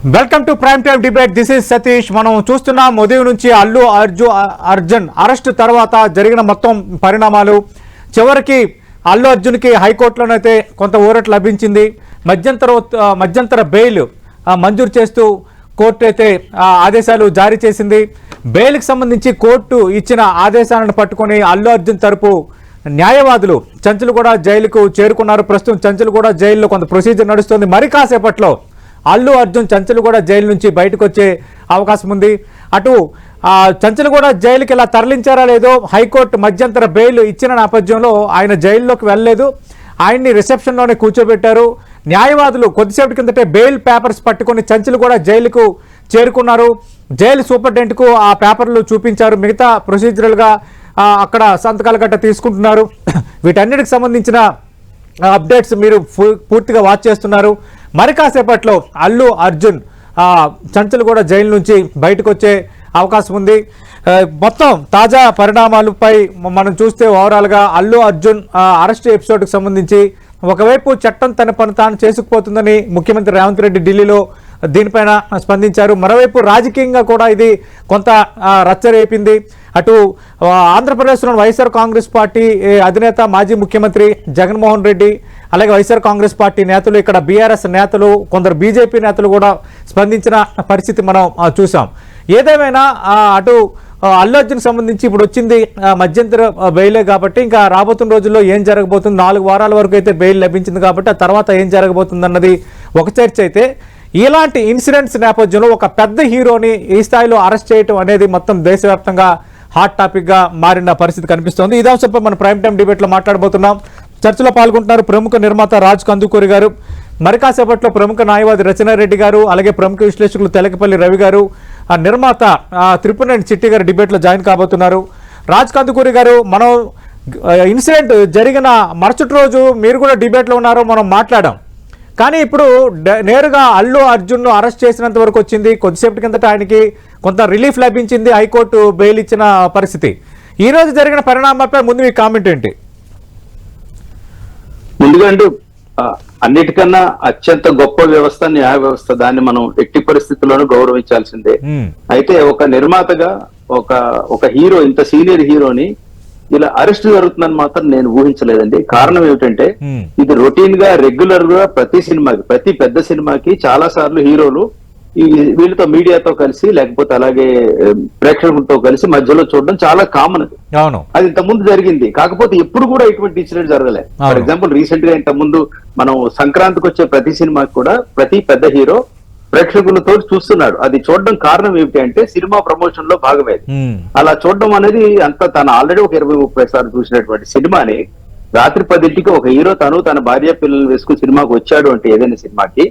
Welcome to prime time debate. This is Satish. మనం చూస్తున్నాం ఉదయం నుంచి అల్లు అర్జున్ అరెస్ట్ తర్వాత జరిగిన మొత్తం పరిణామాలు. చివరికి అల్లు అర్జున్కి హైకోర్టులోనైతే కొంత ఊరట లభించింది. మధ్యంతర బెయిల్ మంజూరు చేస్తూ కోర్టు అయితే ఆదేశాలు జారీ చేసింది. బెయిల్కి సంబంధించి కోర్టు ఇచ్చిన ఆదేశాలను పట్టుకొని అల్లు అర్జున్ తరపు న్యాయవాదులు చంచల్గూడ జైలుకు చేరుకున్నారు. ప్రస్తుతం చంచల్గూడ జైల్లో కొంత ప్రొసీజర్ నడుస్తుంది. మరి కాసేపట్లో అల్లు అర్జున్ చంచల్గూడ జైలు నుంచి బయటకు వచ్చే అవకాశం ఉంది. అటు చంచల్గూడ జైలుకి ఇలా తరలించారా లేదో హైకోర్టు మధ్యంతర బెయిల్ ఇచ్చిన నేపథ్యంలో ఆయన జైల్లోకి వెళ్ళలేదు. ఆయన్ని రిసెప్షన్లోనే కూర్చోబెట్టారు. న్యాయవాదులు కొద్దిసేపటి కిందటే బెయిల్ పేపర్స్ పట్టుకొని చంచల్గూడ జైలుకు చేరుకున్నారు. జైలు సూపరింటెండెంట్కు ఆ పేపర్లు చూపించారు. మిగతా ప్రొసీజరల్గా అక్కడ సంతకాల గట్ట తీసుకుంటున్నారు. వీటన్నిటికి సంబంధించిన అప్డేట్స్ మీరు పూర్తిగా వాచ్ చేస్తున్నారు. మరి కాసేపట్లో అల్లు అర్జున్ చంచల్గూడ జైలు నుంచి బయటకు వచ్చే అవకాశం ఉంది. మొత్తం తాజా పరిణామాలపై మనం చూస్తే ఓవరాల్గా అల్లు అర్జున్ అరెస్ట్ ఎపిసోడ్కి సంబంధించి ఒకవైపు చట్టం తన పని తాను చేసుకుపోతుందని ముఖ్యమంత్రి రేవంత్ రెడ్డి ఢిల్లీలో దీనిపైన స్పందించారు. మరోవైపు రాజకీయంగా కూడా ఇది కొంత రచ్చరేపింది. అటు ఆంధ్రప్రదేశ్లో వైఎస్ఆర్ కాంగ్రెస్ పార్టీ అధినేత మాజీ ముఖ్యమంత్రి జగన్మోహన్ రెడ్డి, అలాగే వైఎస్ఆర్ కాంగ్రెస్ పార్టీ నేతలు, ఇక్కడ బీఆర్ఎస్ నేతలు, కొందరు బీజేపీ నేతలు కూడా స్పందించిన పరిస్థితి మనం చూసాం. ఏదేమైనా అటు అల్లు అర్జున్కి సంబంధించి ఇప్పుడు వచ్చింది మధ్యంతర బెయిలే కాబట్టి ఇంకా రాబోతున్న రోజుల్లో ఏం జరగబోతుంది, 4 వారాల వరకు అయితే బెయిల్ లభించింది కాబట్టి ఆ తర్వాత ఏం జరగబోతుంది అన్నది ఒక చర్చ అయితే, ఇలాంటి ఇన్సిడెంట్స్ నేపథ్యంలో ఒక పెద్ద హీరోని ఈ స్థాయిలో అరెస్ట్ చేయడం అనేది మొత్తం దేశవ్యాప్తంగా హాట్ టాపిక్గా మారిన పరిస్థితి కనిపిస్తోంది. ఇదే అంశంపై మనం ప్రైమ్ టైం డిబేట్లో మాట్లాడబోతున్నాం. చర్చలో పాల్గొంటున్నారు ప్రముఖ నిర్మాత రాజ్ కందుకూరి గారు, మరి కాసేపట్లో ప్రముఖ న్యాయవాది రచనారెడ్డి గారు, అలాగే ప్రముఖ విశ్లేషకులు తెలకపల్లి రవి గారు, నిర్మాత త్రిపురనేని చిట్టి గారు డిబేట్లో జాయిన్ కాబోతున్నారు. రాజ్ కందుకూరి గారు, మనం ఇన్సిడెంట్ జరిగిన మరుసటి రోజు మీరు కూడా డిబేట్లో ఉన్నారో మనం మాట్లాడాం. కానీ ఇప్పుడు నేరుగా అల్లు అర్జున్ను అరెస్ట్ చేసినంత వరకు వచ్చింది. కొద్దిసేపటి కిందట ఆయనకి కొంత రిలీఫ్ లభించింది, హైకోర్టు బెయిల్ ఇచ్చిన పరిస్థితి. ఈ రోజు జరిగిన పరిణామాలపై ముందు మీ కామెంట్ ఏంటి? ముందుగా అండి, అన్నిటికన్నా అత్యంత గొప్ప వ్యవస్థ న్యాయ వ్యవస్థ. దాన్ని మనం ఎట్టి పరిస్థితుల్లోనూ గౌరవించాల్సిందే. అయితే ఒక నిర్మాతగా ఒక హీరో, ఇంత సీనియర్ హీరోని ఇలా అరెస్ట్ జరుగుతుందని మాత్రం నేను ఊహించలేదండి. కారణం ఏమిటంటే ఇది రొటీన్ గా రెగ్యులర్ గా ప్రతి పెద్ద సినిమాకి చాలా సార్లు హీరోలు వీళ్ళతో మీడియాతో కలిసి లేకపోతే అలాగే ప్రేక్షకులతో కలిసి మధ్యలో చూడడం చాలా కామన్. అది ఇంతకుముందు జరిగింది, కాకపోతే ఎప్పుడు కూడా ఇటువంటి ఇన్సిడెంట్ జరగలేదు. ఫర్ ఎగ్జాంపుల్ రీసెంట్ గా ఇంతకుముందు మనం సంక్రాంతికి వచ్చే ప్రతి సినిమాకి కూడా ప్రతి పెద్ద హీరో ప్రేక్షకులతో చూస్తున్నాడు. అది చూడడం కారణం ఏమిటి అంటే సినిమా ప్రమోషన్ లో భాగమేది. అలా చూడడం అనేది అంత తను ఆల్రెడీ ఒక 20-30 సార్లు చూసినటువంటి సినిమాని రాత్రి 10ంటికి ఒక హీరో తన భార్య పిల్లలు వేసుకుని సినిమాకి వచ్చాడు అంటే ఏదైనా సినిమాకి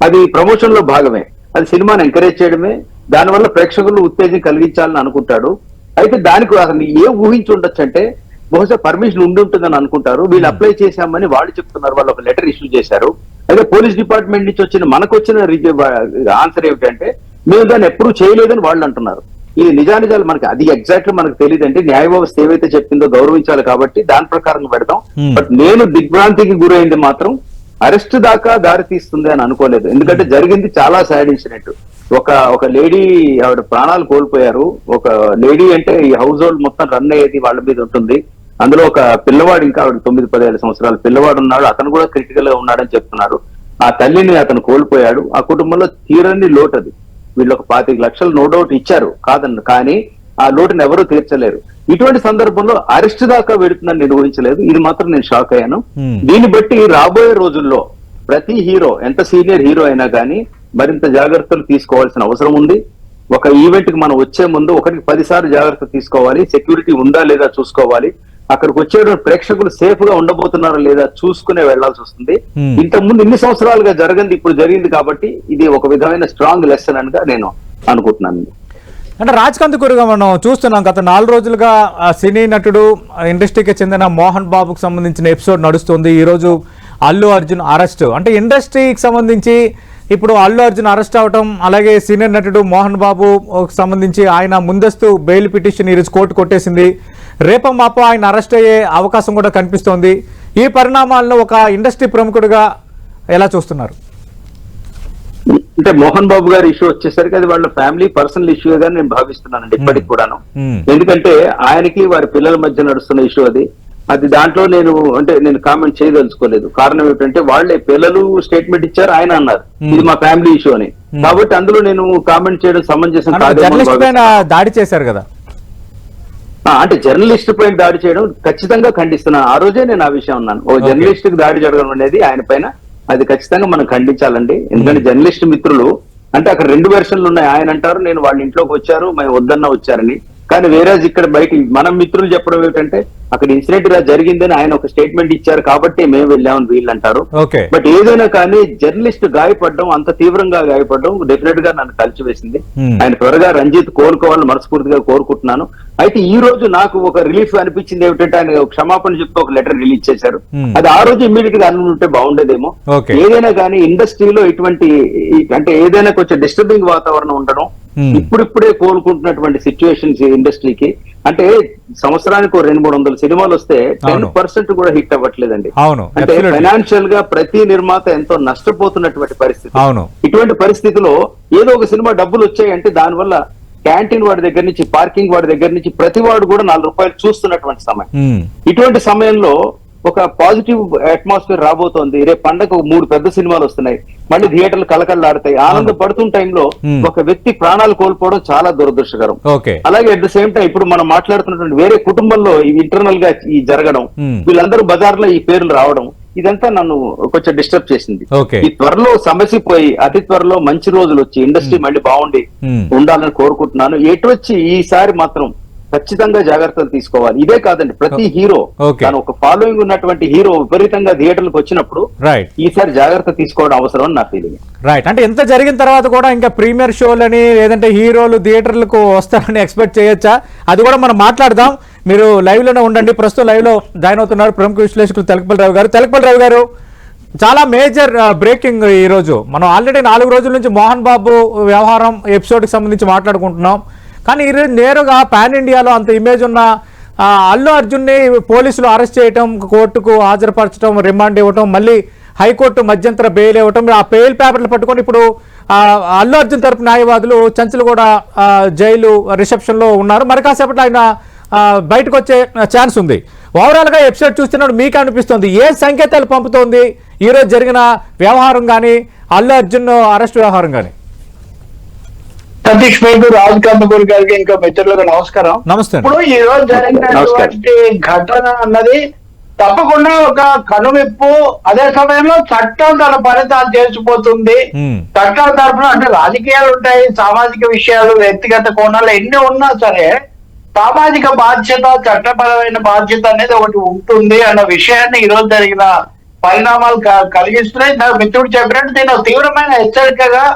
అది ప్రమోషన్ లో భాగమే. అది సినిమాని ఎంకరేజ్ చేయడమే. దానివల్ల ప్రేక్షకులు ఉత్తేజం కలిగించాలని అనుకుంటాడు. అయితే దానికి అసలు ఏ ఊహించి ఉండొచ్చు అంటే బహుశా పర్మిషన్ ఉంటుందని అనుకుంటారు. వీళ్ళు అప్లై చేశామని వాళ్ళు చెప్తున్నారు. వాళ్ళు ఒక లెటర్ ఇష్యూ చేశారు. అయితే పోలీస్ డిపార్ట్మెంట్ నుంచి మనకు వచ్చిన ఆన్సర్ ఏమిటంటే మేము దాన్ని ఎప్పుడూ చేయలేదని వాళ్ళు అంటున్నారు. ఇది నిజానిజాలు మనకి అది ఎగ్జాక్ట్ మనకు తెలియదండి. న్యాయ వ్యవస్థ ఏవైతే చెప్పిందో గౌరవించాలి కాబట్టి దాని ప్రకారం పెడతాం. బట్ నేను దిగ్భ్రాంతికి గురైంది మాత్రం అరెస్ట్ దాకా దారి తీస్తుంది అని అనుకోలేదు. ఎందుకంటే జరిగింది చాలా సాడ్ ఇన్సిడెంట్. ఒక లేడీ, ఆవిడ ప్రాణాలు కోల్పోయారు. ఒక లేడీ అంటే ఈ హౌస్ హోల్డ్ మొత్తం రన్ అయ్యేది వాళ్ళ మీద ఉంటుంది. అందులో ఒక పిల్లవాడు, ఇంకా ఆవిడ 9-10 సంవత్సరాల పిల్లవాడు ఉన్నాడు. అతను కూడా క్రిటికల్ గా ఉన్నాడని చెప్తున్నారు. ఆ తల్లిని అతను కోల్పోయాడు. ఆ కుటుంబంలో తీరని లోటు అది. వీళ్ళు ఒక 25 లక్షలు నో డౌట్ ఇచ్చారు కాదన్న, కానీ ఆ లోటుని ఎవరూ తీర్చలేరు. ఇటువంటి సందర్భంలో అరెస్ట్ దాకా వెళుతుందని నేను ఊహించలేదు. ఇది మాత్రం నేను షాక్ అయ్యాను. దీన్ని బట్టి రాబోయే రోజుల్లో ప్రతి హీరో, ఎంత సీనియర్ హీరో అయినా కానీ మరింత జాగ్రత్తలు తీసుకోవాల్సిన అవసరం ఉంది. ఒక ఈవెంట్ కి మనం వచ్చే ముందు 1-10 సార్లు జాగ్రత్త తీసుకోవాలి. సెక్యూరిటీ ఉందా లేదా చూసుకోవాలి. అక్కడికి వచ్చే ప్రేక్షకులు సేఫ్ గా ఉండబోతున్నారా లేదా చూసుకునే వెళ్లాల్సి వస్తుంది. ఇంతకుముందు ఇన్ని సంవత్సరాలుగా జరగంది, ఇప్పుడు జరిగింది కాబట్టి ఇది ఒక విధమైన స్ట్రాంగ్ లెసన్ అనిగా నేను అనుకుంటున్నాను. అంటే రాజ్ కందుకూరిగా మనం చూస్తున్నాం, గత 4 రోజులుగా సినీ నటుడు, ఇండస్ట్రీకి చెందిన మోహన్ బాబుకు సంబంధించిన ఎపిసోడ్ నడుస్తుంది. ఈరోజు అల్లు అర్జున్ అరెస్ట్. అంటే ఇండస్ట్రీకి సంబంధించి ఇప్పుడు అల్లు అర్జున్ అరెస్ట్ అవటం, అలాగే సీనియర్ నటుడు మోహన్ బాబుకు సంబంధించి ఆయన ముందస్తు బెయిల్ పిటిషన్ ఈరోజు కోర్టు కొట్టేసింది. రేపో మాపో ఆయన అరెస్ట్ అయ్యే అవకాశం కూడా కనిపిస్తోంది. ఈ పరిణామాలను ఒక ఇండస్ట్రీ ప్రముఖుడిగా ఎలా చూస్తున్నారు? అంటే మోహన్ బాబు గారి ఇష్యూ వచ్చేసరికి అది వాళ్ళ ఫ్యామిలీ పర్సనల్ ఇష్యూగా నేను భావిస్తున్నానండి ఇప్పటికి కూడాను. ఎందుకంటే ఆయనకి వారి పిల్లల మధ్య నడుస్తున్న ఇష్యూ అది దాంట్లో నేను కామెంట్ చేయదలుచుకోలేదు. కారణం ఏమిటంటే వాళ్ళే పిల్లలు స్టేట్మెంట్ ఇచ్చారు, ఆయన అన్నారు ఇది మా ఫ్యామిలీ ఇష్యూ అని. కాబట్టి అందులో నేను కామెంట్ చేయడం సమంజసం కాదు. దాడి చేశారు కదా, అంటే జర్నలిస్ట్ పైన దాడి చేయడం ఖచ్చితంగా ఖండిస్తున్నాను. ఆ రోజే నేను ఆ విషయం ఉన్నాను. ఓ జర్నలిస్ట్ కి దాడి జరగడం అనేది ఆయన పైన అది ఖచ్చితంగా మనం ఖండించాలండి. ఎందుకంటే జర్నలిస్ట్ మిత్రులు అంటే అక్కడ 2 వెర్షన్లు ఉన్నాయి. ఆయన అంటారు నేను వాళ్ళ ఇంట్లోకి వచ్చారు, మేము వద్దన్నా వచ్చారని. కానీ వేరే ఇక్కడ బయట మనం మిత్రులు చెప్పడం ఏమిటంటే అక్కడ ఇన్సిడెంట్ గా జరిగిందని ఆయన ఒక స్టేట్మెంట్ ఇచ్చారు కాబట్టి మేము వెళ్ళామని వీళ్ళు అంటారు. బట్ ఏదైనా కానీ జర్నలిస్ట్ గాయపడడం, అంత తీవ్రంగా గాయపడడం డెఫినెట్ గా నన్ను కలిసివేసింది. ఆయన త్వరగా రంజిత్ కోలుకోవాలని మనస్ఫూర్తిగా కోరుకుంటున్నాను. అయితే ఈ రోజు నాకు ఒక రిలీఫ్ అనిపించింది ఏమిటంటే ఆయన క్షమాపణ చెప్తూ ఒక లెటర్ రిలీజ్ చేశారు. అది ఆ రోజు ఇమ్మీడియట్ గా అనుకుంటే బాగుండేదేమో. ఏదైనా కానీ ఇండస్ట్రీలో ఇటువంటి అంటే ఏదైనా కొంచెం డిస్టర్బింగ్ వాతావరణం ఉండడం, ఇప్పుడిప్పుడే కోలుకుంటున్నటువంటి సిచ్యువేషన్స్ ఇండస్ట్రీకి అంటే సంవత్సరానికి 200-300 సినిమాలు వస్తే 10% కూడా హిట్ అవ్వట్లేదండి. అంటే ఫైనాన్షియల్ గా ప్రతి నిర్మాత ఎంతో నష్టపోతున్నటువంటి పరిస్థితి. ఇటువంటి పరిస్థితిలో ఏదో ఒక సినిమా డబ్బులు వచ్చాయంటే దానివల్ల క్యాంటీన్ వాడి దగ్గర నుంచి పార్కింగ్ వాడి దగ్గర నుంచి ప్రతి వాడు కూడా 4 రూపాయలు చూస్తున్నటువంటి సమయం. ఇటువంటి సమయంలో ఒక పాజిటివ్ అట్మాస్ఫియర్ రాబోతోంది. రేపు పండగ 3 పెద్ద సినిమాలు వస్తున్నాయి, మళ్ళీ థియేటర్లు కలకల్లాడతాయి. ఆనంద పడుతున్న టైంలో ఒక వ్యక్తి ప్రాణాలు కోల్పోవడం చాలా దురదృష్టకరం. అలాగే అట్ ద సేమ్ టైం ఇప్పుడు మనం మాట్లాడుతున్నటువంటి వేరే కుటుంబంలో ఇవి ఇంటర్నల్ గా ఈ జరగడం, వీళ్ళందరూ బజార్లో ఈ పేర్లు రావడం, ఇదంతా నన్ను కొంచెం డిస్టర్బ్ చేసింది. ఈ త్వరలో సమస్య పోయి అతి త్వరలో మంచి రోజులు వచ్చి ఇండస్ట్రీ మళ్ళీ బాగుండి ఉండాలని కోరుకుంటున్నాను. ఎటు వచ్చి ఈసారి మాత్రం ఖచ్చితంగా జాగ్రత్తలు తీసుకోవాలి. ఇదే కాదండి, ప్రతి హీరో తను ఒక ఫాలోయింగ్ ఉన్నటువంటి హీరో విపరీతంగా థియేటర్లకు వచ్చినప్పుడు ఈసారి జాగ్రత్త తీసుకోవడం అవసరం అని నా ఫీలింగ్. రైట్, అంటే ఎంత జరిగిన తర్వాత కూడా ఇంకా ప్రీమియర్ షోలని లేదంటే హీరోలు థియేటర్లకు వస్తారని ఎక్స్పెక్ట్ చేయొచ్చా? అది కూడా మనం మాట్లాడదాం. మీరు లైవ్ లోనే ఉండండి. ప్రస్తుతం లైవ్ లో జాయిన్ అవుతున్నారు ప్రముఖ విశ్లేషకులు తెలకపల్లి రావు గారు. తెలకపల్లి రావు గారు, చాలా మేజర్ బ్రేకింగ్ ఈ రోజు. మనం ఆల్రెడీ 4 రోజుల నుంచి మోహన్ బాబు వ్యవహారం ఎపిసోడ్ కి సంబంధించి మాట్లాడుకుంటున్నాం. కానీ ఈరోజు నేరుగా పాన్ ఇండియాలో అంత ఇమేజ్ ఉన్న అల్లు అర్జున్ని పోలీసులు అరెస్ట్ చేయటం, కోర్టుకు హాజరుపరచడం, రిమాండ్ ఇవ్వటం, మళ్ళీ హైకోర్టు మధ్యంతర బెయిల్ ఇవ్వటం, ఆ బెయిల్ పేపర్లు పట్టుకొని ఇప్పుడు అల్లు అర్జున్ తరపు న్యాయవాదులు చంచలు కూడా జైలు రిసెప్షన్ లో ఉన్నారు. మరి కాసేపట్లో ఆయన బయటకు వచ్చే ఛాన్స్ ఉంది. ఓవరాల్ గా ఎపిసోడ్ చూస్తున్నప్పుడు మీకు అనిపిస్తుంది ఏ సంకేతాలు పంపుతోంది ఈ రోజు జరిగిన వ్యవహారం కానీ అల్లు అర్జున్ అరెస్ట్ వ్యవహారం కానీ? సతీష్ మీకు, రాజ్ కందుకూరి గారికి, ఇంకా మిత్రులకు నమస్కారం. నమస్తే. ఇప్పుడు ఈ రోజు జరిగినటువంటి ఘటన అన్నది తప్పకుండా ఒక కనువిప్పు. అదే సమయంలో చట్టం తన పని తాను చేసిపోతుంది. చట్టం తరఫున అంటే రాజకీయాలు ఉంటాయి, సామాజిక విషయాలు, వ్యక్తిగత కోణాలు ఎన్ని ఉన్నా సరే సామాజిక బాధ్యత, చట్టపరమైన బాధ్యత అనేది ఒకటి ఉంటుంది అన్న విషయాన్ని ఈ రోజు జరిగిన పరిణామాలు కలిగిస్తున్నాయి. నా మిత్రుడు చెప్పినట్టు దీన్ని తీవ్రమైన హెచ్చరికగా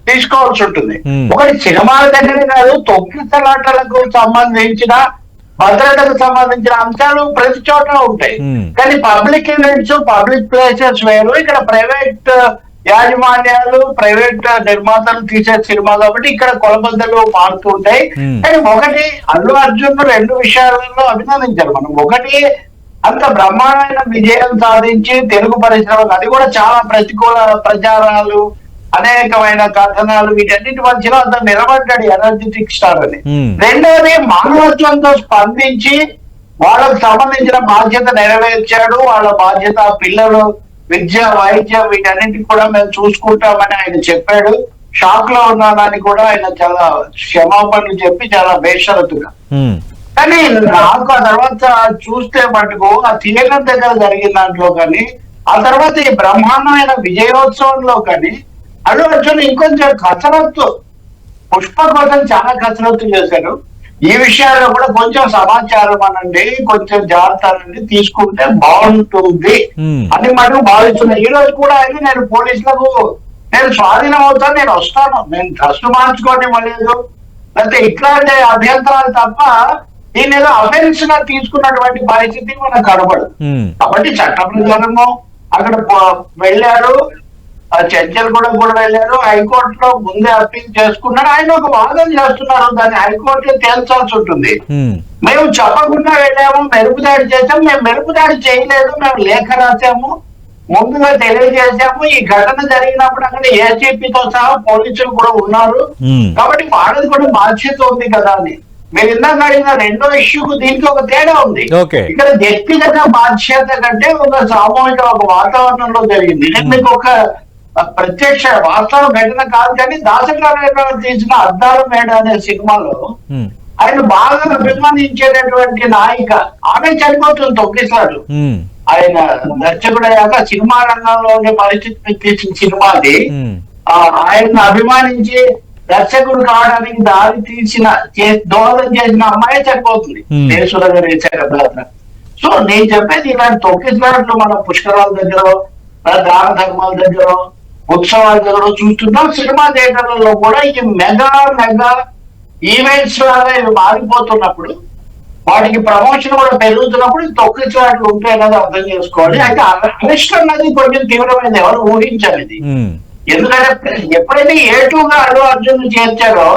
తీసుకోవాల్సి ఉంటుంది. ఒకటి సినిమాల దగ్గరే కాదు, తొక్కిసలాటలకు సంబంధించిన భద్రతకు సంబంధించిన అంశాలు ప్రతి చోట ఉంటాయి. కానీ పబ్లిక్ ఈవెంట్స్, పబ్లిక్ ప్లేసెస్ వేరు. ఇక్కడ ప్రైవేట్ యాజమాన్యాలు, ప్రైవేట్ నిర్మాతలు తీసే సినిమా కాబట్టి ఇక్కడ కొలబద్దలు మారుతూ ఉంటాయి. కానీ ఒకటి అల్లు అర్జున్ 2 విషయాలలో అభినందించారు మనం. ఒకటి అంత బ్రహ్మాండమైన విజయం సాధించి తెలుగు పరిశ్రమకు, అది కూడా చాలా ప్రతికూల ప్రచారాలు, అనేకమైన కథనాలు, వీటన్నిటి మధ్యలో అంత నిలబడ్డాడు ఎనర్జెటిక్ స్టార్ అని. రెండోది మానవత్వంతో స్పందించి వాళ్ళకు సంబంధించిన బాధ్యత నెరవేర్చాడు. వాళ్ళ బాధ్యత పిల్లలు విద్య, వైద్యం, వీటన్నిటికి కూడా మేము చూసుకుంటామని ఆయన చెప్పాడు. షాక్ లో ఉన్నానని కూడా ఆయన చాలా క్షమాపణలు చెప్పి చాలా బేషరతుగా. కానీ నాకు ఆ తర్వాత చూస్తే మటుకు ఆ థియేటర్ దగ్గర జరిగిన దాంట్లో కానీ, ఆ తర్వాత ఈ బ్రహ్మాండమైన విజయోత్సవంలో కానీ అల్లు అర్జున్ ఇంకొంచెం కసరత్తు, పుష్ప కోసం చాలా కసరత్తు చేశారు. ఈ విషయాల్లో కూడా కొంచెం సమాచారం అనండి, కొంచెం జాగ్రత్తలు తీసుకుంటే బాగుంటుంది అని మటుకు భావిస్తున్నాను. ఈ రోజు కూడా అయితే నేను పోలీసులకు నేను స్వాధీనం అవుతాను, నేను వస్తాను, నేను డ్రెస్ మార్చుకోవడం ఇవ్వలేదు, లేకపోతే ఇట్లాంటి అభ్యంతరాలు తప్ప దీని ఏదో అఫెన్స్ గా తీసుకున్నటువంటి పరిస్థితి మనకు కనబడదు. కాబట్టి చట్ట ప్రకారము అక్కడ వెళ్ళారు, చర్చలు కూడా వెళ్ళారు. హైకోర్టులో ముందే అప్పీల్ చేసుకున్నారు. ఆయన ఒక వాదన చేస్తున్నారు, దాన్ని హైకోర్టులో తేల్చాల్సి ఉంటుంది. మేము చెప్పకుండా వెళ్ళాము, మెరుపుదాడి చేసాము, మేము మెరుపుదాడి చేయలేదు, మేము లేఖ రాసాము, ముందుగా తెలియజేశాము. ఈ ఘటన జరిగినప్పుడు అక్కడ ఏసీపీతో సహా పోలీసులు కూడా ఉన్నారు, కాబట్టి వాళ్ళది కూడా బాధ్యత ఉంది కదా అని. మీరు ఇందాక అడిగిన రెండో ఇష్యూకు దీనికి ఒక తేడా ఉంది. ఇక్కడ వ్యక్తిగత బాధ్యత కంటే ఒక సామూహిక ఒక వాతావరణంలో జరిగింది. మీకు ఒక ప్రత్యక్ష వాస్తవ ఘటన కాదు, కానీ దాసరి తీసిన అద్దాల మేడ అనే సినిమాలో ఆయన బాగా అభిమానించేటటువంటి నాయిక ఆమె చనిపోతుంది తొక్కిసార్లు. ఆయన దర్శకుడు అయ్యాక సినిమా రంగంలోని పరిస్థితిని తీసిన సినిమా అది. ఆయన అభిమానించి దర్శకుడు కావడానికి దారి తీసిన దోహదం చేసిన అమ్మాయి చనిపోతుంది దేశుల గారు వేశారు కదా. సో నేను చెప్పేది ఇలాంటి తొక్కిసలాట్లు మన పుష్కరాల దగ్గర, దాన ధర్మాల దగ్గర, ఉత్సవాల దగ్గర చూస్తున్నాం. సినిమా థియేటర్లలో కూడా ఈ మెగా ఈవెంట్స్ లాగా ఇవి మారిపోతున్నప్పుడు, వాటికి ప్రమోషన్ కూడా పెరుగుతున్నప్పుడు తొక్కిసలాట్లు ఉంటాయన్నది అర్థం చేసుకోవాలి. అయితే అరెస్ట్ అన్నది కొంచెం తీవ్రమైనది, ఎవరు ఊహించాలి ఇది. ఎందుకంటే ఎప్పుడైతే A2గా అల్లు అర్జున్ చేర్చారో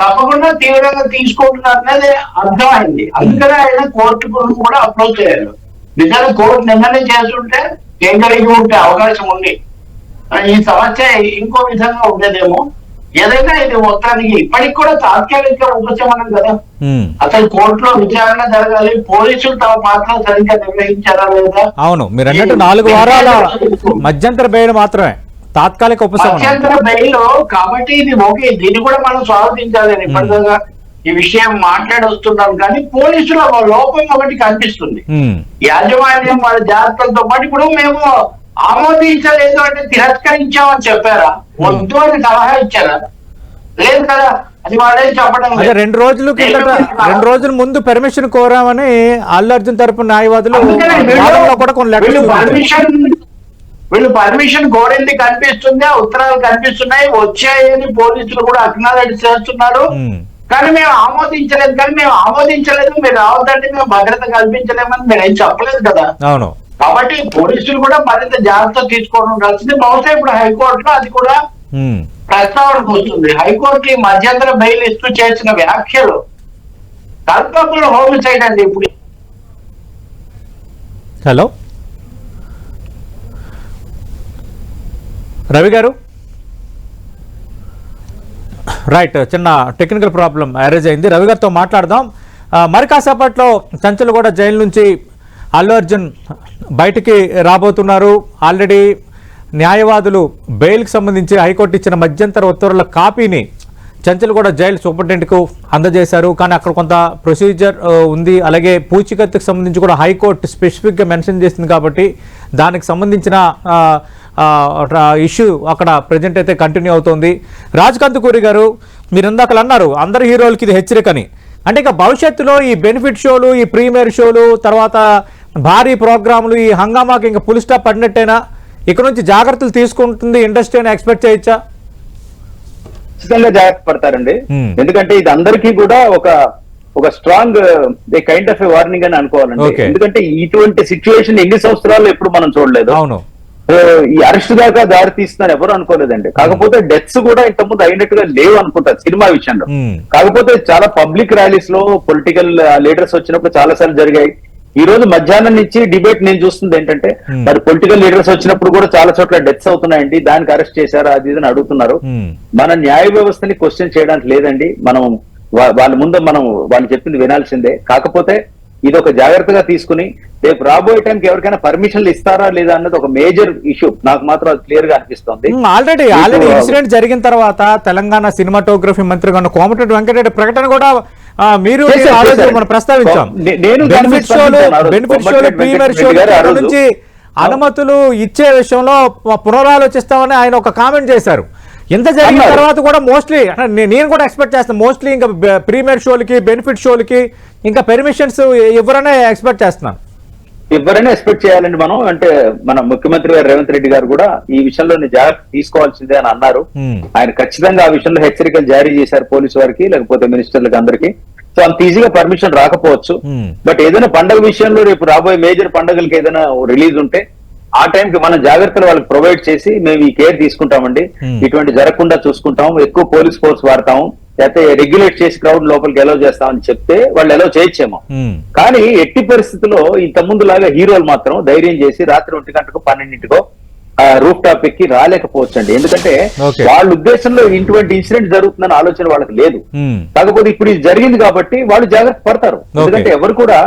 తప్పకుండా తీవ్రంగా తీసుకుంటున్నారు అనేది అర్థమైంది. అందుకనే ఆయన కోర్టుకు కూడా అప్రోచ్ అయ్యారు. నిజంగా కోర్టు నిర్ణయం చేస్తుంటే ఏం కలిగి ఉంటే అవకాశం ఉంది, ఈ సమస్య ఇంకో విధంగా ఉండేదేమో. ఏదైనా ఇది మొత్తానికి ఇప్పటికి కూడా తాత్కాలిక ఉపశమనం కదా. అసలు కోర్టులో విచారణ జరగాలి, పోలీసులు తమ పాత్ర సరిగ్గా నిర్వహించారా లేదా. అవును, మీరు అన్నట్టు 4 వారాల మధ్యంతర బెయిల్ మాత్రమే, తాత్కాలిక ఉపశమనం మధ్యంతర బెయిల్. కాబట్టి ఇది ఓకే, దీన్ని కూడా మనం స్వాగతించాలి. ఇప్పటిదాకా ఈ విషయం మాట్లాడి వస్తున్నాం, కానీ పోలీసుల లోపం ఒకటి కనిపిస్తుంది. యాజమాన్యం వాళ్ళ జాగ్రత్తలతో పాటు ఇప్పుడు మేము ఆమోదించలేదు అంటే తిరస్కరించామని చెప్పారా, వద్దు అని సలహా ఇచ్చారా? లేదు కదా, అది వాళ్ళే చెప్పడం. 2 రోజుల ముందు పర్మిషన్ కోరామని అల్లు అర్జున్ తరపు న్యాయవాదులు వీళ్ళు పర్మిషన్ కోరింది కనిపిస్తుంది, ఉత్తరాలు కనిపిస్తున్నాయి, వచ్చాయని పోలీసులు కూడా అక్నాలెడ్జ్ చేస్తున్నారు. కానీ మేము ఆమోదించలేదు, మీరు రావద్దంటే మేము భద్రత కల్పించలేమని మీరు ఏం చెప్పలేదు కదా. అవును, కాబట్టి పోలీసులు కూడా మరింత జాగ్రత్త తీసుకోవడం కలిసింది. బహుశా ఇప్పుడు హైకోర్టులో అది కూడా ప్రస్తావనకు వస్తుంది. హైకోర్టు ఈ మధ్యంతర బెయిల్ ఇస్తూ చేసిన వ్యాఖ్యలు కల్పకులు హోమిసైడ్ అండి. ఇప్పుడు హలో రవి గారు, రైట్, చిన్న టెక్నికల్ ప్రాబ్లం అరేంజ్ అయింది. రవి గారితో మాట్లాడదాం. మరి కాసేపట్లో చంచల్గూడ జైలు నుంచి అల్లు అర్జున్ బయటికి రాబోతున్నారు. ఆల్రెడీ న్యాయవాదులు బెయిల్కి సంబంధించి హైకోర్టు ఇచ్చిన మధ్యంతర ఉత్తర్వుల కాపీని చంచల్గూడ జైలు సూపరింటెండెంట్కు అందజేశారు. కానీ అక్కడ కొంత ప్రొసీజర్ ఉంది, అలాగే పూచికత్తుకు సంబంధించి కూడా హైకోర్టు స్పెసిఫిక్గా మెన్షన్ చేసింది కాబట్టి దానికి సంబంధించిన ఇష్యూ అక్కడ ప్రజెంట్ అయితే కంటిన్యూ అవుతోంది. రాజ్ కందుకూరి గారు, మీరు ఇందాకలు అన్నారు అందరు హీరోలకి ఇది హెచ్చరికని, అంటే ఇక భవిష్యత్తులో ఈ బెనిఫిట్ షోలు, ఈ ప్రీమియర్ షోలు, తర్వాత భారీ ప్రోగ్రాములు, ఈ హంగామాకి ఇంకా ఫుల్ స్టాప్ పడినట్టేనా? ఇక్కడ నుంచి జాగ్రత్తలు తీసుకుంటుంది ఇండస్ట్రీ అని ఎక్స్పెక్ట్ చేయొచ్చా? ఖచ్చితంగా జాగ్రత్త పడతారండి. ఎందుకంటే ఇది అందరికీ కూడా ఒక స్ట్రాంగ్ కైండ్ ఆఫ్ వార్నింగ్ అని అనుకోవాలండి. ఎందుకంటే ఇటువంటి సిచ్యువేషన్ ఎన్ని సంవత్సరాలు ఎప్పుడు మనం చూడలేదు. అవును, ఈ అరెస్ట్ దాకా దారి తీస్తున్నారు ఎవరు అనుకోలేదండి. కాకపోతే డెత్స్ కూడా ఇంతకుముందు అయినట్టుగా లేవు అనుకుంటారు సినిమా విషయంలో. కాకపోతే చాలా పబ్లిక్ ర్యాలీస్ లో పొలిటికల్ లీడర్స్ వచ్చినప్పుడు చాలా సార్లు జరిగాయి. ఈ రోజు మధ్యాహ్నం నుంచి డిబేట్ నేను చూస్తుంది ఏంటంటే, మరి పొలిటికల్ లీడర్స్ వచ్చినప్పుడు కూడా చాలా చోట్ల డెత్స్ అవుతున్నాయండి, దానికి అరెస్ట్ చేశారా అది ఇది అడుగుతున్నారు. మన న్యాయ వ్యవస్థని క్వశ్చన్ చేయడానికి లేదండి. మనం వాళ్ళ ముందు మనం వాళ్ళు చెప్పింది వినాల్సిందే. కాకపోతే ఇది ఒక జాగ్రత్తగా తీసుకుని రేపు రాబోయే టైంకి ఎవరికైనా పర్మిషన్లు ఇస్తారా లేదా అన్నది ఒక మేజర్ ఇష్యూ నాకు మాత్రం క్లియర్ గా అనిపిస్తుంది. ఆల్రెడీ ఇన్సిడెంట్ జరిగిన తర్వాత తెలంగాణ సినిమాటోగ్రఫీ మంత్రి కోమటిరెడ్డి వెంకటరెడ్డి ప్రకటన కూడా మీరు మనం ప్రస్తావించాం. బెనిఫిట్ షోలు ప్రీమియర్ షోలు నుంచి అనుమతులు ఇచ్చే విషయంలో పునరాలోచిస్తామని ఆయన ఒక కామెంట్ చేశారు. ఇంత జరిగిన తర్వాత కూడా మోస్ట్లీ నేను కూడా ఎక్స్పెక్ట్ చేస్తాను, మోస్ట్లీ ఇంకా ప్రీమియర్ షోలకి బెనిఫిట్ షోలకి ఇంకా పర్మిషన్స్ ఎవరైనా ఎక్స్పెక్ట్ చేస్తున్నాను. ఎవరైనా ఎక్స్పెక్ట్ చేయాలండి మనం. అంటే మన ముఖ్యమంత్రి గారు రేవంత్ రెడ్డి గారు కూడా ఈ విషయంలో జాగ్రత్త తీసుకోవాల్సిందే అని అన్నారు. ఆయన ఖచ్చితంగా ఆ విషయంలో హెచ్చరికలు జారీ చేశారు పోలీసు వారికి, లేకపోతే మినిస్టర్లకు అందరికీ. సో అంత ఈజీగా పర్మిషన్ రాకపోవచ్చు. బట్ ఏదైనా పండుగ విషయంలో రేపు రాబోయే మేజర్ పండుగలకి ఏదైనా రిలీజ్ ఉంటే ఆ టైంకి మనం జాగ్రత్తలు వాళ్ళకి ప్రొవైడ్ చేసి మేము ఈ కేర్ తీసుకుంటామండి, ఇటువంటి జరగకుండా చూసుకుంటాము, ఎక్కువ పోలీస్ ఫోర్స్ వాడతాము, లేకపోతే రెగ్యులేట్ చేసి క్రౌడ్ లోపలికి ఎలవ్ చేస్తామని చెప్తే వాళ్ళు ఎలవ్ చేయొచ్చేమో. కానీ ఎట్టి పరిస్థితుల్లో ఇంత ముందు లాగా హీరోలు మాత్రం ధైర్యం చేసి రాత్రి 1 గంటకో 12 రూఫ్ టాప్ ఎక్కి రాలేకపోవచ్చు అండి. ఎందుకంటే వాళ్ళ ఉద్దేశంలో ఇటువంటి ఇన్సిడెంట్ జరుగుతుందని ఆలోచన వాళ్ళకి లేదు. కాకపోతే ఇప్పుడు ఇది జరిగింది కాబట్టి వాళ్ళు జాగ్రత్త పడతారు. ఎందుకంటే ఎవరు కూడా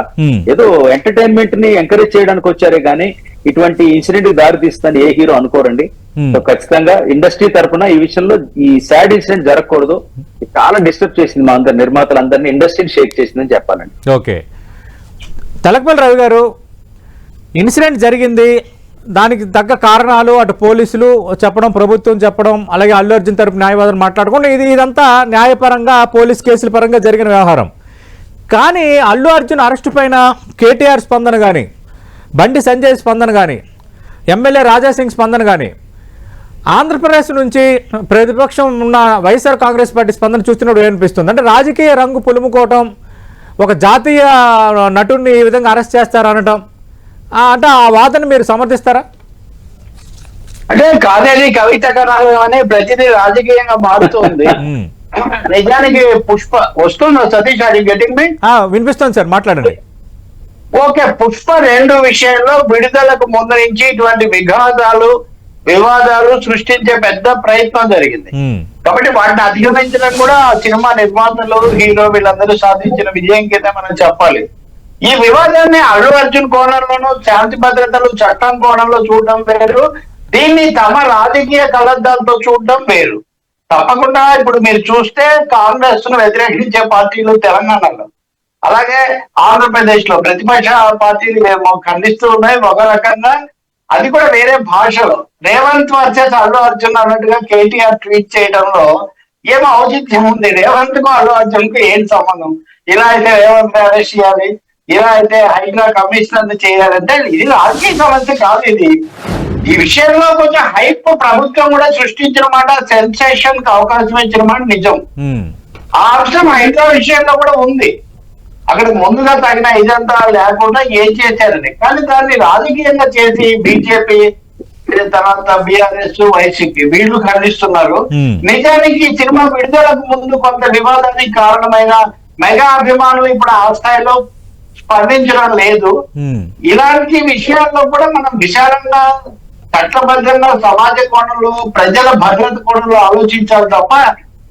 ఏదో ఎంటర్టైన్మెంట్ ని ఎంకరేజ్ చేయడానికి వచ్చారే గానీ ఇటువంటి ఇన్సిడెంట్ కి దారి తీస్తుందని ఏ హీరో అనుకోరండి. సో ఖచ్చితంగా ఇండస్ట్రీ తరఫున ఈ విషయంలో ఈ సాడ్ ఇన్సిడెంట్ జరగకూడదు. చాలా డిస్టర్బ్ చేసింది మా అందరి నిర్మాతలందరినీ, ఇండస్ట్రీని షేక్ చేసిందని చెప్పాలండి. ఓకే, తలకపల్లి రవి గారు, ఇన్సిడెంట్ జరిగింది, దానికి తగ్గ కారణాలు అటు పోలీసులు చెప్పడం, ప్రభుత్వం చెప్పడం, అలాగే అల్లు అర్జున్ తరపు న్యాయవాదులు మాట్లాడుకుంటే ఇదంతా న్యాయపరంగా పోలీస్ కేసుల పరంగా జరిగిన వ్యవహారం. కానీ అల్లు అర్జున్ అరెస్టు పైన కేటీఆర్ స్పందన కానీ, బండి సంజయ్ స్పందన కానీ, ఎమ్మెల్యే రాజాసింగ్ స్పందన కానీ, ఆంధ్రప్రదేశ్ నుంచి ప్రతిపక్షం ఉన్న వైఎస్ఆర్ కాంగ్రెస్ పార్టీ స్పందన చూస్తున్నప్పుడు ఏమనిపిస్తుంది అంటే రాజకీయ రంగు పులుముకోవటం, ఒక జాతీయ నటుడిని ఈ విధంగా అరెస్ట్ చేస్తారనటం, అంటే ఆ వాదన మీరు సమర్థిస్తారా? అంటే కాదేది కవిత కథనం అనే ప్రతిదీ రాజకీయంగా మారుతుంది. నిజానికి పుష్ప వస్తుందా సతీష్? అది గెటింగ్ మీ వినిపిస్తుంది సార్, మాట్లాడండి. ఓకే, పుష్ప 2 విషయంలో విడుదలకు ముందు నుంచి ఇటువంటి వివాదాలు సృష్టించే పెద్ద ప్రయత్నం జరిగింది. కాబట్టి వాటిని అధిగమించడం కూడా సినిమా నిర్మాతలు, హీరో వీళ్ళందరూ సాధించిన విజయం కింద మనం చెప్పాలి. ఈ వివాదాన్ని అల్లు అర్జున్ కోణంలోనూ, శాంతి భద్రతలు చట్టం కోణంలో చూడడం వేరు, దీన్ని తమ రాజకీయ కలద్దాలతో చూడడం వేరు. తప్పకుండా ఇప్పుడు మీరు చూస్తే కాంగ్రెస్ ను వ్యతిరేకించే పార్టీలు తెలంగాణలో, అలాగే ఆంధ్రప్రదేశ్ లో ప్రతిపక్ష పార్టీలు ఖండిస్తూ ఉన్నాయి ఒక రకంగా. అది కూడా వేరే భాషలో. రేవంత్ వర్సెస్ అల్లు అర్జున్ అన్నట్టుగా కేటీఆర్ ట్వీట్ చేయడంలో ఏం ఔచిత్యం ఉంది? రేవంత్ కు అల్లు అర్జున్ కు ఏంటి సంబంధం? ఇలా అయితే రేవంత్ అరెస్ట్ చేయాలి, ఇలా అయితే హైడ్రా కమిషనర్ చేయాలంటే ఇది రాజకీయ సమస్య కాదు. ఇది ఈ విషయంలో కొంచెం హైప్ ప్రభుత్వం కూడా సృష్టించిన మాట, సెన్సేషన్ కి అవకాశం ఇచ్చిన మాట నిజం. ఆ అంశం హైడ్రా విషయంలో కూడా ఉంది. అక్కడ ముందుగా తగిన ఇదంతా లేకుండా ఏం చేశారని, కానీ దాన్ని రాజకీయంగా చేసి బీజేపీ తర్వాత బీఆర్ఎస్, వైసీపీ వీళ్ళు ఖండిస్తున్నారు. నిజానికి ఈ సినిమా విడుదలకు ముందు కొంత వివాదానికి కారణమైన మెగా అభిమానులు ఇప్పుడు ఆ స్థాయిలో స్పందించడం లేదు. ఇలాంటి విషయాల్లో కూడా మనం విశాలంగా, చట్టబద్ధంగా, సమాజ కోణంలో, ప్రజల భద్రత కోణంలో ఆలోచించాలి తప్ప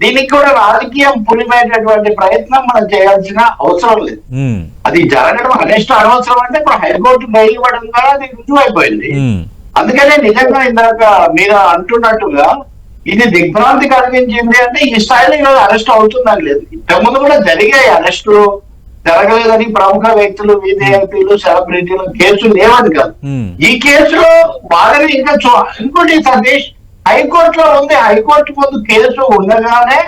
దీనికి కూడా రాజకీయం పులిమేటటువంటి ప్రయత్నం మనం చేయాల్సిన అవసరం లేదు. అది జరగడం అరెస్ట్ అనవసరం అంటే ఇప్పుడు హైకోర్టు బెయిల్ ఇవ్వడం ద్వారా అది రుజువు అయిపోయింది. అందుకనే నిజంగా ఇందాక మీరు అంటున్నట్టుగా ఇది దిగ్భ్రాంతి కలిగించింది. అంటే ఈ స్థాయిలో ఈరోజు అరెస్ట్ అవుతుందని లేదు. ఇంతకుముందు కూడా జరిగాయి అరెస్టులు, జరగలేదని ప్రముఖ వ్యక్తులు, విఐపీలు, సెలబ్రిటీలు కేసులు లేవని కాదు. ఈ కేసులో బాగానే ఇంకా ఇంకోటి సతీష్, హైకోర్టులో ఉంది. హైకోర్టు ముందు కేసు ఉండగానే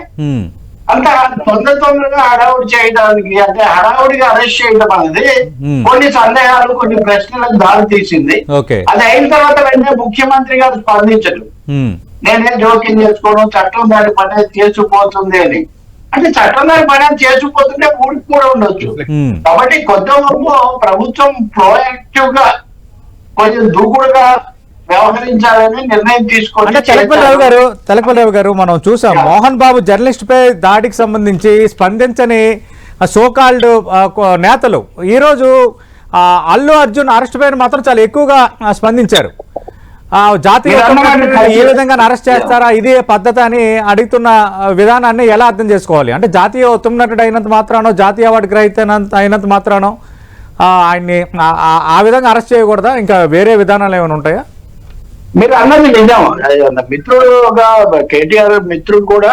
అంత తొందరగా హడావుడి చేయడానికి, అంటే హడావుడిగా అరెస్ట్ చేయడం అనేది కొన్ని సందేహాలు, కొన్ని ప్రశ్నలకు దారి తీసింది. అది అయిన తర్వాత వెంటనే ముఖ్యమంత్రి గారు స్పందించరు, నేనే జోక్యం చేసుకోవడం, చట్టం దాని పని చేసుకుపోతుంది అని. అంటే చట్టం దాని పని చేసుకుపోతుంటే ఊరికి కూడా ఉండొచ్చు. కాబట్టి కొత్త వరకు ప్రభుత్వం ప్రోయాక్టివ్ గా కొంచెం దూకుడుగా వ్యవహరించాలని నిర్ణయం తీసుకోండి. తలకపల్లి రావు గారు, మనం చూసాం మోహన్ బాబు జర్నలిస్ట్ పై దాడికి సంబంధించి స్పందించని సోకాల్డ్ నేతలు ఈరోజు అల్లు అర్జున్ అరెస్ట్ పైన మాత్రం చాలా ఎక్కువగా స్పందించారు. జాతీయ ఏ విధంగా అరెస్ట్ చేస్తారా, ఇదే పద్ధతి అని అడుగుతున్న విధానాన్ని ఎలా అర్థం చేసుకోవాలి? అంటే జాతీయ ఉత్తమ నటుడు అయినంత మాత్రానో, జాతీయ అవార్డు గ్రహీత అయినంత మాత్రానో ఆయన్ని ఆ విధంగా అరెస్ట్ చేయకూడదా? ఇంకా వేరే విధానాలు ఏమైనా ఉంటాయా? మీరు అన్నది నిజం. మిత్రుడు, ఒక కేటీఆర్ మిత్రుడు కూడా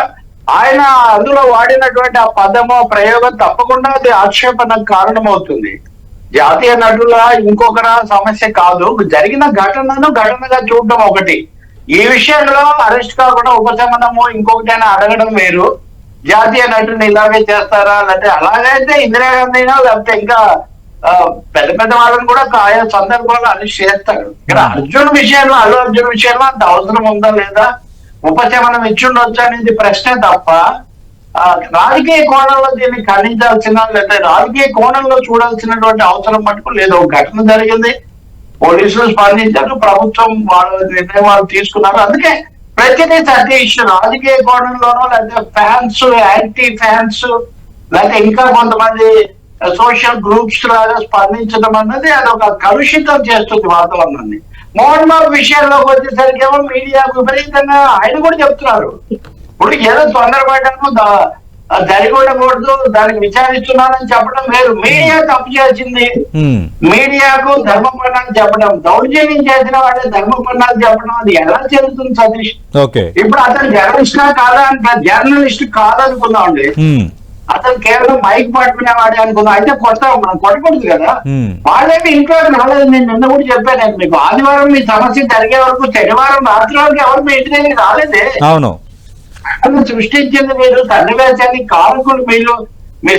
ఆయన అందులో వాడినటువంటి ఆ పదము, ప్రయోగం తప్పకుండా అది ఆక్షేపణకు కారణమవుతుంది. జాతీయ నటుల ఇంకొకర సమస్య కాదు, జరిగిన ఘటనగా చూడడం ఒకటి. ఈ విషయంలో అరెస్ట్ కాకుండా ఉపశమనము ఇంకొకటైనా అడగడం వేరు. జాతీయ నటుని ఇలాగే చేస్తారా, లేకపోతే అలాగైతే ఇందిరాగాంధీనా లేకపోతే ఇంకా పెద్ద పెద్ద వాళ్ళని కూడా ఆయా సందర్భాల్లో అరెస్ట్ చేస్తాడు. ఇక్కడ అల్లు అర్జున్ విషయంలో అంత అవసరం ఉందా లేదా, ఉపశమనం ఇచ్చుండొచ్చు అనేది ప్రశ్నే తప్ప రాజకీయ కోణంలో దీన్ని ఖండించాల్సిన, లేదా రాజకీయ కోణంలో చూడాల్సినటువంటి అవసరం మటుకు లేదు. ఒక ఘటన జరిగింది, పోలీసులు స్పందించారు, ప్రభుత్వం వాళ్ళ నిర్ణయం తీసుకున్నారు. అందుకే ప్రతిదీ సతీష్ రాజకీయ కోణంలోనో లేకపోతే ఫ్యాన్స్, యాంటీ ఫ్యాన్స్, లేకపోతే ఇంకా కొంతమంది సోషల్ గ్రూప్స్ లాగా స్పందించడం అన్నది అది ఒక కలుషితం చేస్తుంది వాతావరణాన్ని. మోహన్ బాబు విషయంలోకి వచ్చేసరికి ఏమో మీడియా విపరీతంగా ఆయన కూడా చెప్తున్నారు. ఇప్పుడు ఏదో తొందరపడ్డాను జరిగి ఉండకూడదు, దానికి విచారిస్తున్నానని చెప్పడం వేరు. మీడియా తప్పు చేసింది, మీడియాకు ధర్మపన్నాలు చెప్పడం, దౌర్జన్యం చేసిన వాళ్ళే ధర్మపన్నాలు చెప్పడం, అది ఎలా చెల్లుతుంది సతీష్? ఇప్పుడు అతను జర్నలిస్టా కాదా అంటే జర్నలిస్ట్ కాదనుకుందామండి, అతను కేవలం మైక్ పట్టుకునేవాడే అనుకుందాం. అయితే మనం కొట్టకూడదు కదా. వాళ్ళేమి ఇంట్లో రాలేదు. నేను నిన్న కూడా చెప్పాను మీకు, ఆదివారం మీ సమస్య జరిగే వరకు శనివారం రాత్రి వరకు ఎవరు మీ ఇంటి దగ్గరికి రాలేదే. అవును, సృష్టించింది మీరు, సన్నివేశానికి కారకులు మీరు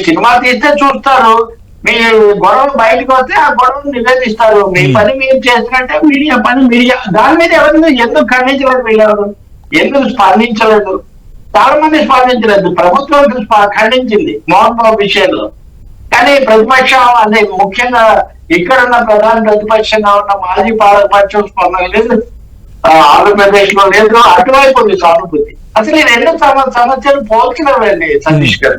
సినిమా తీస్తే చూస్తారు, మీ గొడవ బయటకు వస్తే ఆ గొడవను నివేదిస్తారు. మీ పని మీరు చేసినట్టే మీడియా పని మీడియా. దాని మీద ఎవరు ఎందుకు ఖండించలేదు, వీళ్ళెవరు ఎందుకు స్పందించలేదు? చాలా మంది స్పందించలేదు. ప్రభుత్వం ఖండించింది మోహన్ బాబు విషయంలో. కానీ ప్రతిపక్షం అంటే ముఖ్యంగా ఇక్కడున్న ప్రధాన ప్రతిపక్షంగా ఉన్న మాజీ పాలకపక్షం స్పందన లేదు, ఆంధ్రప్రదేశ్ లో లేదు. అటువైపు ఉంది సానుభూతి. అసలు ఈ రెండు సమస్యలు పోల్చినవండి సతీష్ గారు.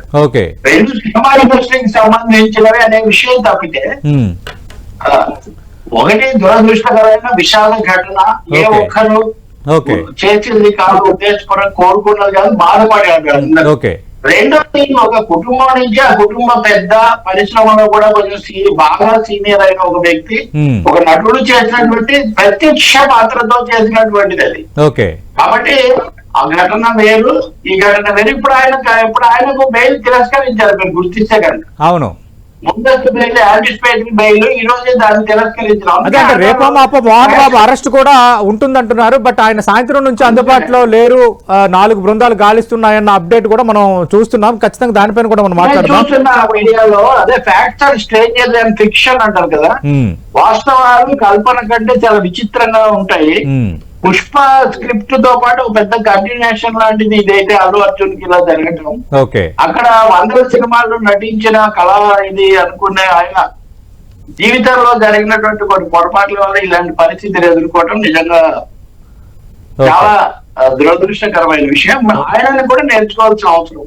రెండు సినిమా ఇండస్ట్రీకి సంబంధించినవి అనే విషయం తప్పితే ఒకటి దురదృష్టకరమైన విషాద ఘటన. ఏ ఒక్కరు చేసింది కాదు, ఉద్దేశపూర్వక కోరుకున్నది కాదు, బాధపడారు. రెండోది ఒక కుటుంబం నుంచి ఆ కుటుంబం పెద్ద పరిశ్రమలో కూడా కొంచెం బాగా సీనియర్ అయిన ఒక వ్యక్తి, ఒక నటుడు చేసినటువంటి ప్రత్యక్ష పాత్రతో చేసినటువంటిది అది. కాబట్టి ఆ ఘటన వేరు, ఈ ఘటన వేరు. ఇప్పుడు ఆయనకు బెయిల్ తిరస్కరించారు మీరు గుర్తిస్తే కనుక. అవును, ముందస్తు బెయిల్, యాంటిసిపేటరీ బెయిల్ ఈ రోజే దాన్ని తిరస్కరించారు. రేపు మాప మోహన్ బాబు అరెస్ట్ కూడా ఉంటుందంటున్నారు. బట్ ఆయన సాయంత్రం నుంచి అందుబాటులో లేరు, 4 బృందాలు గాలిస్తున్నాయన్న అప్డేట్ కూడా మనం చూస్తున్నాం. ఖచ్చితంగా దానిపైన కూడా మనం చూస్తున్నాం మీడియాలో. అదే facts are stranger than fiction అంటారు కదా, వాస్తవాలు కల్పన కంటే చాలా విచిత్రంగా ఉంటాయి. పుష్ప స్క్రిప్ట్ తో పాటు ఒక పెద్ద కంటిన్యూషన్ లాంటిది ఇదైతే అల్లు అర్జున్ కి ఇలా జరగటం. అక్కడ 100 సినిమాలు నటించిన కళ ఇది అనుకునే ఆయన జీవితంలో జరిగినటువంటి కొన్ని పొరపాట్ల వల్ల ఇలాంటి పరిస్థితిని ఎదుర్కోవడం నిజంగా చాలా దురదృష్టకరమైన విషయం. ఆయనని కూడా నేర్చుకోవాల్సిన అవసరం.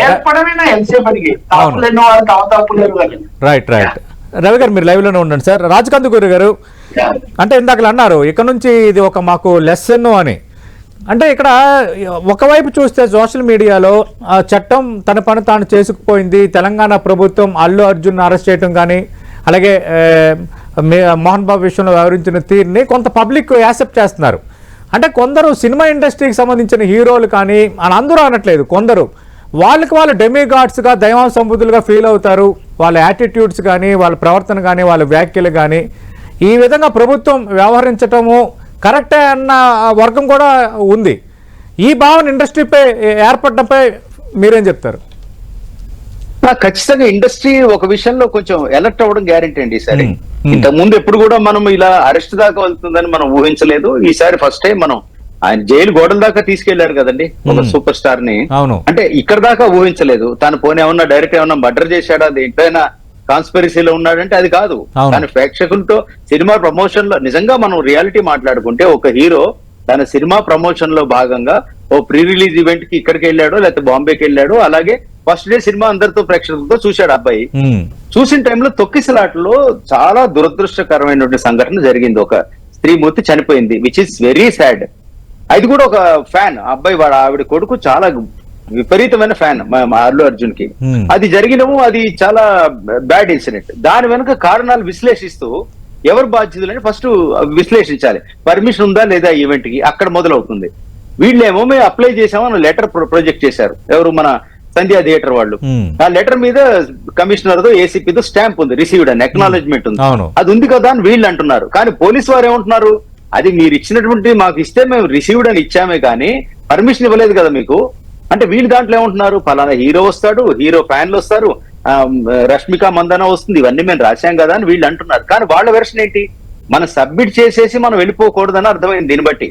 ఏర్పడమైనా ఎంతసేపటికి తప్పులేని వాళ్ళు తప్పులేరు కానీ. రైట్ రైట్ రవి గారు, మీరు లైవ్ లోనే ఉండండి సార్. రాజకందుకూరి గారు, అంటే ఇందాక అన్నారు ఇక్కడ నుంచి ఇది ఒక మాకు లెసన్ అని. అంటే ఇక్కడ ఒకవైపు చూస్తే సోషల్ మీడియాలో చట్టం తన పని తాను చేసుకుపోయింది. తెలంగాణ ప్రభుత్వం అల్లు అర్జున్ అరెస్ట్ చేయడం కానీ, అలాగే మోహన్ బాబు విషయంలో వ్యవహరించిన తీరుని కొంత పబ్లిక్ యాక్సెప్ట్ చేస్తున్నారు. అంటే కొందరు సినిమా ఇండస్ట్రీకి సంబంధించిన హీరోలు కానీ అని అందరూ అనట్లేదు, కొందరు వాళ్ళకి వాళ్ళు డెమిగాడ్స్గా దైవం సంబుద్ధులుగా ఫీల్ అవుతారు. వాళ్ళ యాటిట్యూడ్స్ కానీ, వాళ్ళ ప్రవర్తన కానీ, వాళ్ళ వ్యాఖ్యలు కానీ, ఈ విధంగా ప్రభుత్వం వ్యవహరించటము కరెక్టే అన్న వర్గం కూడా ఉంది. ఈ భావన ఇండస్ట్రీపై ఏర్పడటంపై మీరేం చెప్తారు? ఖచ్చితంగా ఇండస్ట్రీ ఒక విషయంలో కొంచెం అలర్ట్ అవ్వడం గ్యారెంటీ అండి. ఈసారి ఇంతకు ముందు ఎప్పుడు కూడా మనం ఇలా అరెస్ట్ దాకా వెళ్తుందని మనం ఊహించలేదు. ఈసారి ఫస్ట్ టైం మనం ఆయన జైలు గోడల దాకా తీసుకెళ్లారు కదండి ఒక సూపర్ స్టార్ ని. అంటే ఇక్కడ దాకా ఊహించలేదు. తను పోనీ ఏమన్నా డైరెక్ట్ ఏమన్నా మర్డర్ చేశాడా, దేంట్లోనైనా కాన్స్పిరసీలో ఉన్నాడంటే అది కాదు. కానీ ప్రేక్షకులతో సినిమా ప్రమోషన్ లో నిజంగా మనం రియాలిటీ మాట్లాడుకుంటే ఒక హీరో తన సినిమా ప్రమోషన్ లో భాగంగా ఓ ప్రీ రిలీజ్ ఈవెంట్ కి ఇక్కడికి వెళ్ళాడు, లేకపోతే బాంబేకి వెళ్ళాడు. అలాగే ఫస్ట్ డే సినిమా అందరితో ప్రేక్షకులతో చూశాడు. అబ్బాయి చూసిన టైంలో తొక్కిసలాటలో చాలా దురదృష్టకరమైనటువంటి సంఘటన జరిగింది. ఒక స్త్రీ మూర్తి చనిపోయింది, విచ్ ఇస్ వెరీ సాడ్. అది కూడా ఒక ఫ్యాన్ అబ్బాయి, వాడు ఆవిడ కొడుకు చాలా విపరీతమైన ఫ్యాన్ మా అల్లు అర్జున్ కి. అది జరిగినము, అది చాలా బ్యాడ్ ఇన్సిడెంట్. దాని వెనుక కారణాలు విశ్లేషిస్తూ ఎవరు బాధ్యతలని ఫస్ట్ విశ్లేషించాలి. పర్మిషన్ ఉందా లేదా ఈవెంట్ కి, అక్కడ మొదలవుతుంది. వీళ్ళేమో మేము అప్లై చేసామని లెటర్ ప్రొజెక్ట్ చేశారు. ఎవరు, మన సంధ్యా థియేటర్ వాళ్ళు. ఆ లెటర్ మీద కమిషనర్ తో ఏసీపీతో స్టాంప్ ఉంది, రిసీవ్డ్ అని అక్నాలెడ్జ్మెంట్ ఉంది. అది ఉంది కదా అని వీళ్ళు అంటున్నారు. కానీ పోలీసు వారు ఏమంటున్నారు, అది మీరు ఇచ్చినటువంటి మాకు ఇస్తే మేము రిసీవ్డ్ అని ఇచ్చామే కానీ పర్మిషన్ ఇవ్వలేదు కదా మీకు. అంటే వీళ్ళు దాంట్లో ఏమంటున్నారు, ఫలానా హీరో వస్తాడు, హీరో ఫ్యాన్లు వస్తారు, రష్మిక మందన వస్తుంది, ఇవన్నీ మేము రాశాం కదా అని వీళ్ళు అంటున్నారు. కానీ వాళ్ళ వెర్షన్ ఏంటి, మనం సబ్మిట్ చేసేసి మనం వెళ్ళిపోకూడదని అర్థమైంది. దీన్ని బట్టి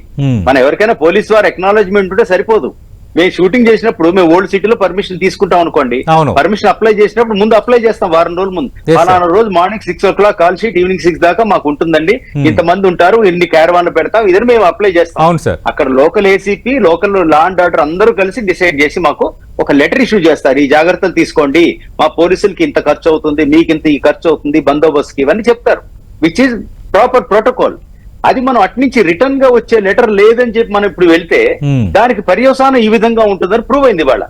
మనం ఎవరికైనా పోలీసు వారు అక్నాలెడ్జ్మెంట్ ఉంటే సరిపోదు. మేము షూటింగ్ చేసినప్పుడు మేము ఓల్డ్ సిటీలో పర్మిషన్ తీసుకుంటాం అనుకోండి, పర్మిషన్ అప్లై చేసినప్పుడు ముందు అప్లై చేస్తాం వారం రోజుల ముందు. ఫలానా రోజు morning 6 o'clock call sheet, evening 6 దాకా మాకు ఉంటుందండి, ఇంతమంది ఉంటారు, ఇన్ని క్యారవాన్లు పెడతాం, ఇదని మేము అప్లై చేస్తాం. అక్కడ local ACP, local law and order అందరూ కలిసి డిసైడ్ చేసి మాకు ఒక లెటర్ ఇష్యూ చేస్తారు, ఈ జాగ్రత్తలు తీసుకోండి, మా పోలీసులకి ఇంత ఖర్చు అవుతుంది, మీకు ఇంత ఈ ఖర్చు అవుతుంది, బందోబస్తుకి, ఇవన్నీ చెప్తారు, విచ్ ఈజ్ ప్రాపర్ ప్రోటోకాల్. అది మనం అట్నుంచి రిటర్న్ గా వచ్చే లెటర్ లేదని చెప్పి మనం ఇప్పుడు వెళ్తే దానికి పర్యవసానం ఈ విధంగా ఉంటుందని ప్రూవ్ అయింది వాళ్ళ.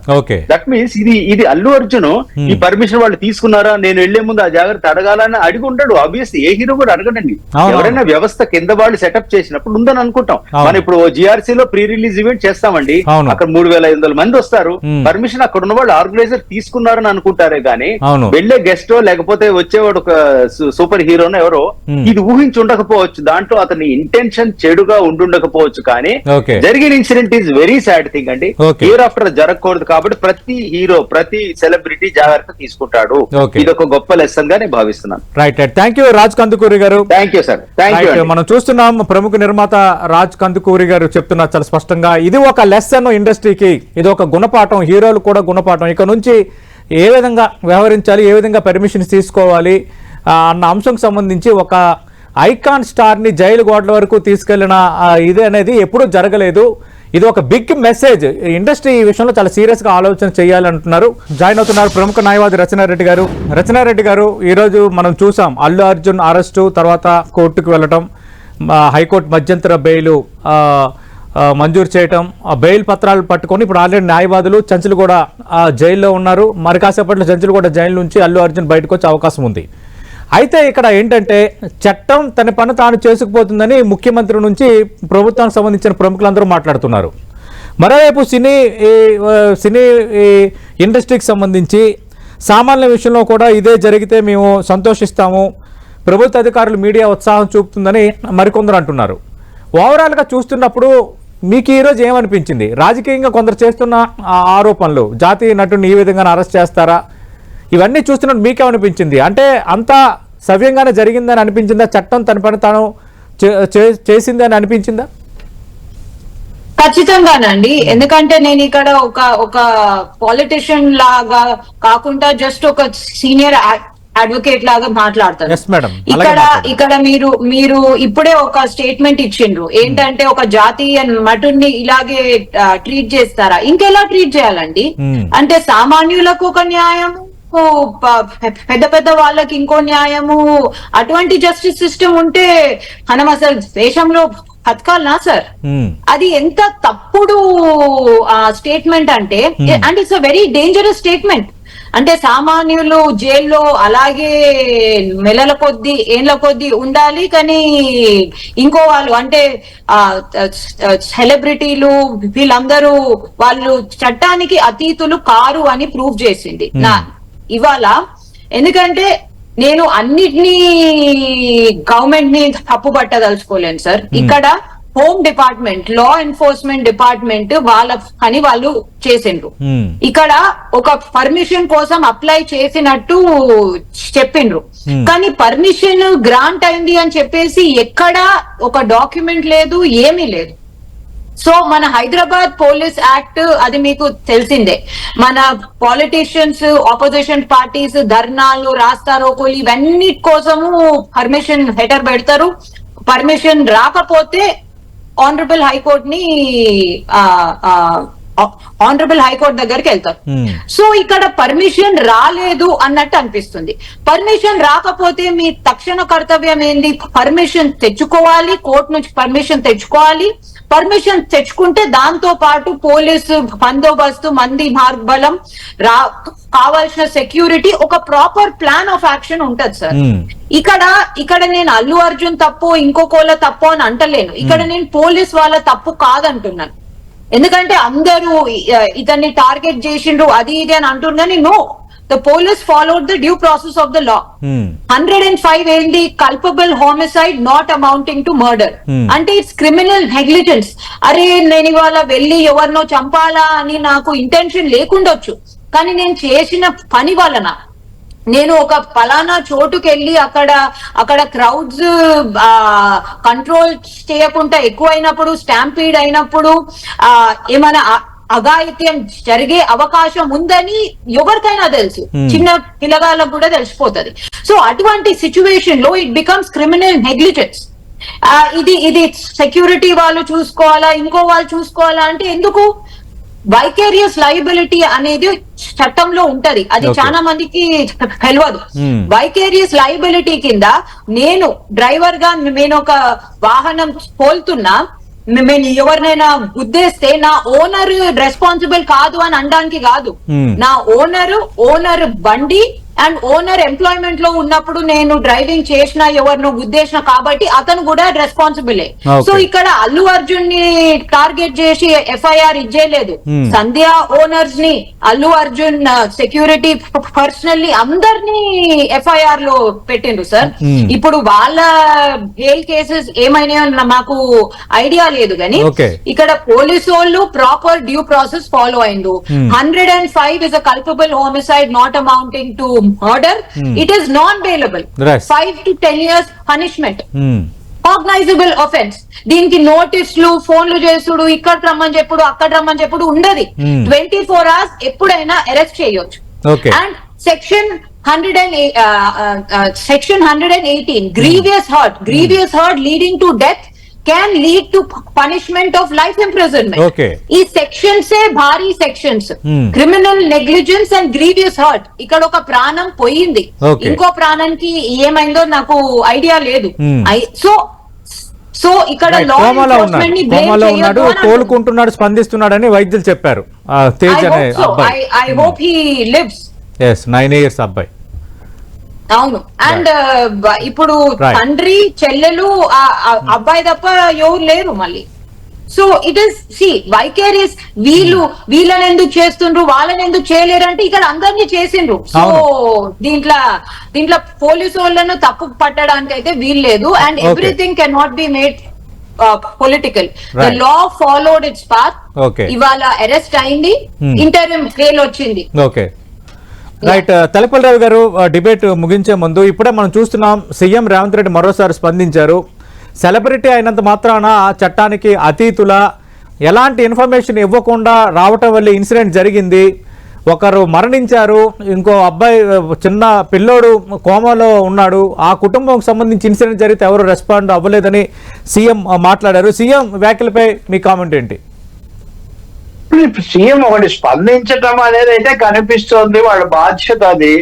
దట్ మీన్స్ ఇది అల్లు అర్జున్ ఈ పర్మిషన్ వాళ్ళు తీసుకున్నారా, నేను వెళ్లే ముందు ఆ జాగ్రత్త అడగాలని అడిగి ఉంటాడు. ఆబ్వియస్లీ ఏ హీరో కూడా అడగడండి. ఎవరైనా వ్యవస్థ కింద వాళ్ళు సెటప్ చేసినప్పుడు ఉందని అనుకుంటాం. మనం ఇప్పుడు జిఆర్సీలో ప్రీ రిలీజ్ ఈవెంట్ చేస్తామండి, అక్కడ 3,500 మంది వస్తారు, పర్మిషన్ అక్కడ ఉన్న వాళ్ళు ఆర్గనైజర్ తీసుకున్నారని అనుకుంటారే గానీ వెళ్లే గెస్టో లేకపోతే వచ్చేవాడు ఒక సూపర్ హీరోనో ఎవరో ఇది ఊహించి ఉండకపోవచ్చు, దాంట్లో అతని ఇంటెన్షన్ చెడుగా ఉండుండకపోవచ్చు. కానీ జరిగిన incident is very sad thing అండి. ఇయర్ ఆఫ్టర్ జరగకూడదు. కాబట్టి ప్రతి హీరో, ప్రతి సెలబ్రిటీ జాగ్రత్త తీసుకుంటాడు. ఇది ఒక గొప్ప లెసన్ గా నేను భావిస్తున్నాను. Right right, thank you Raj Kandukuri garu. Thank you sir, thank you. మనం చూస్తున్నాం ప్రముఖ నిర్మాత రాజ్ కందుకూరి గారు చెప్తున్నారు చాలా స్పష్టంగా, ఇది ఒక లెసన్ ఇండస్ట్రీకి, ఇది ఒక గుణపాఠం, హీరోలు కూడా గుణపాఠం. ఇక నుంచి ఏ విధంగా వ్యవహరించాలి, ఏ విధంగా పర్మిషన్స్ తీసుకోవాలి అన్న అంశంకి సంబంధించి ఒక ఐకాన్ స్టార్ ని జైలు గోడల వరకు తీసుకెళ్లిన ఇది అనేది ఎప్పుడూ జరగలేదు. ఇది ఒక బిగ్ మెసేజ్. ఇండస్ట్రీ ఈ విషయంలో చాలా సీరియస్ గా ఆలోచన చేయాలంటున్నారు. జాయిన్ అవుతున్నారు ప్రముఖ న్యాయవాది రచనారెడ్డి గారు. రచనారెడ్డి గారు, ఈరోజు మనం చూసాం అల్లు అర్జున్ అరెస్టు తర్వాత కోర్టుకు వెళ్ళటం, హైకోర్టు మధ్యంతర బెయిల్ మంజూరు చేయటం, బెయిల్ పత్రాలు పట్టుకొని ఇప్పుడు ఆల్రెడీ న్యాయవాదులు చంచల్గూడ జైల్లో ఉన్నారు. మరి కాసేపట్లో చంచల్గూడ జైలు నుంచి అల్లు అర్జున్ బయటకు వచ్చే అవకాశం ఉంది. అయితే ఇక్కడ ఏంటంటే చట్టం తన పని తాను చేసుకుపోతుందని ముఖ్యమంత్రి నుంచి ప్రభుత్వానికి సంబంధించిన ప్రముఖులందరూ మాట్లాడుతున్నారు. మరోవైపు సినీ ఇండస్ట్రీకి సంబంధించి సామాన్య విషయంలో కూడా ఇదే జరిగితే మేము సంతోషిస్తాము, ప్రభుత్వ అధికారులు మీడియా ఉత్సాహం చూపుతుందని మరికొందరు అంటున్నారు. ఓవరాల్గా చూస్తున్నప్పుడు మీకు ఈరోజు ఏమనిపించింది? రాజకీయంగా కొందరు చేస్తున్న ఆరోపణలు, జాతీయ నటుడిని ఈ విధంగా అరెస్ట్ చేస్తారా, ఇవన్నీ చూస్తున్నట్టు మీకేమనిపించింది? అంటే అంతా సవ్యంగానే జరిగిందని అనిపించిందా? చట్టం తన పని తాను చేసింది అని అనిపించిందా? ఖచ్చితంగానండి. ఎందుకంటే నేను ఇక్కడ ఒక పాలిటిషియన్ లాగా కాకుండా జస్ట్ ఒక సీనియర్ అడ్వకేట్ లాగా మాట్లాడతారు. ఇక్కడ మీరు ఇప్పుడే ఒక స్టేట్మెంట్ ఇచ్చిండ్రు, ఏంటంటే ఒక జాతీయ నటుడిని ఇలాగే ట్రీట్ చేస్తారా? ఇంకెలా ట్రీట్ చేయాలండి? అంటే సామాన్యులకు ఒక న్యాయము, పెద్ద పెద్ద వాళ్ళకి ఇంకో న్యాయము, అటువంటి జస్టిస్ సిస్టమ్ ఉంటే మనం అసలు దేశంలో బతకాలనా సార్? అది ఎంత తప్పుడు స్టేట్మెంట్ అంటే, and it's a very dangerous statement. అంటే సామాన్యులు జైల్లో అలాగే నెలల కొద్దీ ఏళ్ల కొద్దీ ఉండాలి, కానీ ఇంకో వాళ్ళు అంటే సెలబ్రిటీలు వీళ్ళందరూ వాళ్ళు చట్టానికి అతీతులు కారు అని ప్రూవ్ చేసింది ఇవాళ. ఎందుకంటే నేను అన్నిటినీ గవర్నమెంట్ ని తప్పు పట్టదలుచుకోలేను సార్. ఇక్కడ home department, law enforcement department వాళ్ళ పని వాళ్ళు చేసిండ్రు. ఇక్కడ ఒక పర్మిషన్ కోసం అప్లై చేసినట్టు చెప్పిండ్రు, కానీ పర్మిషన్ గ్రాంట్ అయింది అని చెప్పేసి ఎక్కడా ఒక డాక్యుమెంట్ లేదు, ఏమీ లేదు. సో మన హైదరాబాద్ పోలీస్ యాక్ట్ అది మీకు తెలిసిందే. మన పాలిటీషియన్స్, ఆపోజిషన్ పార్టీస్ ధర్నాలు, రాస్తారోకోలు ఇవన్నీ కోసము పర్మిషన్ హెటర్ పెడతారు. పర్మిషన్ రాకపోతే ఆనరబుల్ హైకోర్ట్ దగ్గరికి వెళ్తారు. సో ఇక్కడ పర్మిషన్ రాలేదు అన్నట్టు అనిపిస్తుంది. పర్మిషన్ రాకపోతే మీ తక్షణ కర్తవ్యం ఏంది? పర్మిషన్ తెచ్చుకోవాలి, కోర్టు నుంచి పర్మిషన్ తెచ్చుకోవాలి. పర్మిషన్ తెచ్చుకుంటే దాంతో పాటు పోలీసు బందోబస్తు, మంది మార్గబలం, కావాల్సిన సెక్యూరిటీ, ఒక ప్రాపర్ ప్లాన్ ఆఫ్ యాక్షన్ ఉంటది సార్. ఇక్కడ నేను అల్లు అర్జున్ తప్పు, ఇంకోకోళ్ళ తప్పు అని అంటలేను. ఇక్కడ నేను పోలీస్ వాళ్ళ తప్పు కాదంటున్నాను. ఎందుకంటే అందరూ ఇతన్ని టార్గెట్ చేసిండ్రు అది ఇది అని అంటున్నాను. No, the police followed the due process of the law. 105 ఏంటి? Culpable homicide not amounting to murder. అంటే ఇట్స్ క్రిమినల్ నెగ్లిజెన్స్. అరే నేను ఇవాళ వెళ్ళి ఎవరినో చంపాలా అని నాకు ఇంటెన్షన్ లేకుండొచ్చు, కానీ నేను చేసిన పని వలన నేను ఒక ఫలానా చోటుకి వెళ్ళి అక్కడ క్రౌడ్స్ కంట్రోల్ చేయకుండా ఎక్కువైనప్పుడు, స్టాంపీడ్ అయినప్పుడు, ఏమైనా అఘాయిత్యం జరిగే అవకాశం ఉందని ఎవరికైనా తెలుసు, చిన్న పిల్లగాళ్ళకు కూడా తెలిసిపోతుంది. సో అటువంటి సిచ్యువేషన్ లో ఇట్ బికమ్స్ క్రిమినల్ నెగ్లిజెన్స్. ఇది సెక్యూరిటీ వాళ్ళు చూసుకోవాలా, ఇంకో వాళ్ళు చూసుకోవాలా అంటే ఎందుకు? వైకేరియస్ లయబిలిటీ అనేది చట్టంలో ఉంటది, అది చాలా మందికి తెలియదు. వైకేరియస్ లయబిలిటీ కింద నేను డ్రైవర్ గా నేను ఒక వాహనం తోలుతున్నా, నేను ఎవరినైనా గుద్దేస్తే నా ఓనర్ రెస్పాన్సిబుల్ కాదు అని అనడానికి కాదు. నా ఓనర్ బండి అండ్ ఓనర్ ఎంప్లాయ్మెంట్ లో ఉన్నప్పుడు నేను డ్రైవింగ్ చేసిన, ఎవరినో గుద్దేసిన కాబట్టి అతను కూడా రెస్పాన్సిబులే. సో ఇక్కడ అల్లు అర్జున్ ని టార్గెట్ చేసి ఎఫ్ఐఆర్ ఇచ్చేయలేదు, సంధ్య ఓనర్స్ ని, అల్లు అర్జున్ సెక్యూరిటీ పర్సనల్లీ అందరినీ ఎఫ్ఐఆర్ లో పెట్టిండ్రు సార్. ఇప్పుడు వాళ్ళ బెయిల్ కేసెస్ ఏమైనా మాకు ఐడియా లేదు కానీ ఇక్కడ పోలీసు వాళ్ళు ప్రాపర్ డ్యూ ప్రాసెస్ ఫాలో అయిండు. 105 is a culpable homicide not amounting to murder. It is non-bailable. 5 to 10 years punishment. Cognisable offence. దీనికి నోటీసులు, ఫోన్లు చేసుడు, ఇక్కడ రమ్మని చెప్పుడు, అక్కడ రమ్మని చెప్పుడు ఉండదు. 24 hours ఎప్పుడైనా అరెస్ట్ చేయొచ్చు. And section 118 grievous hurt leading to death can lead to punishment of life imprisonment. ఈ సెక్షన్స్ భారీ sections, criminal negligence and grievous hurt. ఇక్కడ ఒక ప్రాణం పోయింది, ఇంకో ప్రాణానికి ఏమైందో నాకు ఐడియా లేదు. సో ఇక్కడ లా ఎన్ఫోర్స్మెంట్ ని బ్లేమ్ చేయొద్దు, కోలుకుంటున్నాడు, స్పందిస్తున్నాడని వైద్యులు చెప్పారు. తేజ్ అనే అబ్బాయి, I hope he lives. 9 years అబ్బాయి. అవును. అండ్ ఇప్పుడు తండ్రి, చెల్లెలు, అబ్బాయి తప్ప ఎవరు లేరు మళ్ళీ. So it is vicarious. వీళ్ళని ఎందుకు చేస్తుండ్రు, వాళ్ళని ఎందుకు చేయలేరు అంటే ఇక్కడ అందరినీ చేసిండ్రు. సో దీంట్లో పోలీసు వాళ్ళను తప్పు పట్టడానికి అయితే వీల్లేదు. And everything can not be made political. The law followed it's path. ఇవాళ అరెస్ట్ అయింది, ఇంటరిమ్ బెయిల్ వచ్చింది. రైట్. తలపల్లి రావు గారు, డిబేట్ ముగించే ముందు ఇప్పుడే మనం చూస్తున్నాం, సీఎం రేవంత్ రెడ్డి మరోసారి స్పందించారు. సెలబ్రిటీ అయినంత మాత్రాన చట్టానికి అతీతుల, ఎలాంటి ఇన్ఫర్మేషన్ ఇవ్వకుండా రావటం వల్ల ఇన్సిడెంట్ జరిగింది, ఒకరు మరణించారు, ఇంకో అబ్బాయి చిన్న పిల్లోడు కోమాలో ఉన్నాడు, ఆ కుటుంబంకి సంబంధించి ఇన్సిడెంట్ జరిగితే ఎవరు రెస్పాండ్ అవ్వలేదని సీఎం మాట్లాడారు. సీఎం వ్యాఖ్యలపై మీ కామెంట్ ఏంటి? సీఎం ఒకటి స్పందించడం అనేది అయితే కనిపిస్తోంది, వాళ్ళ బాధ్యత అది.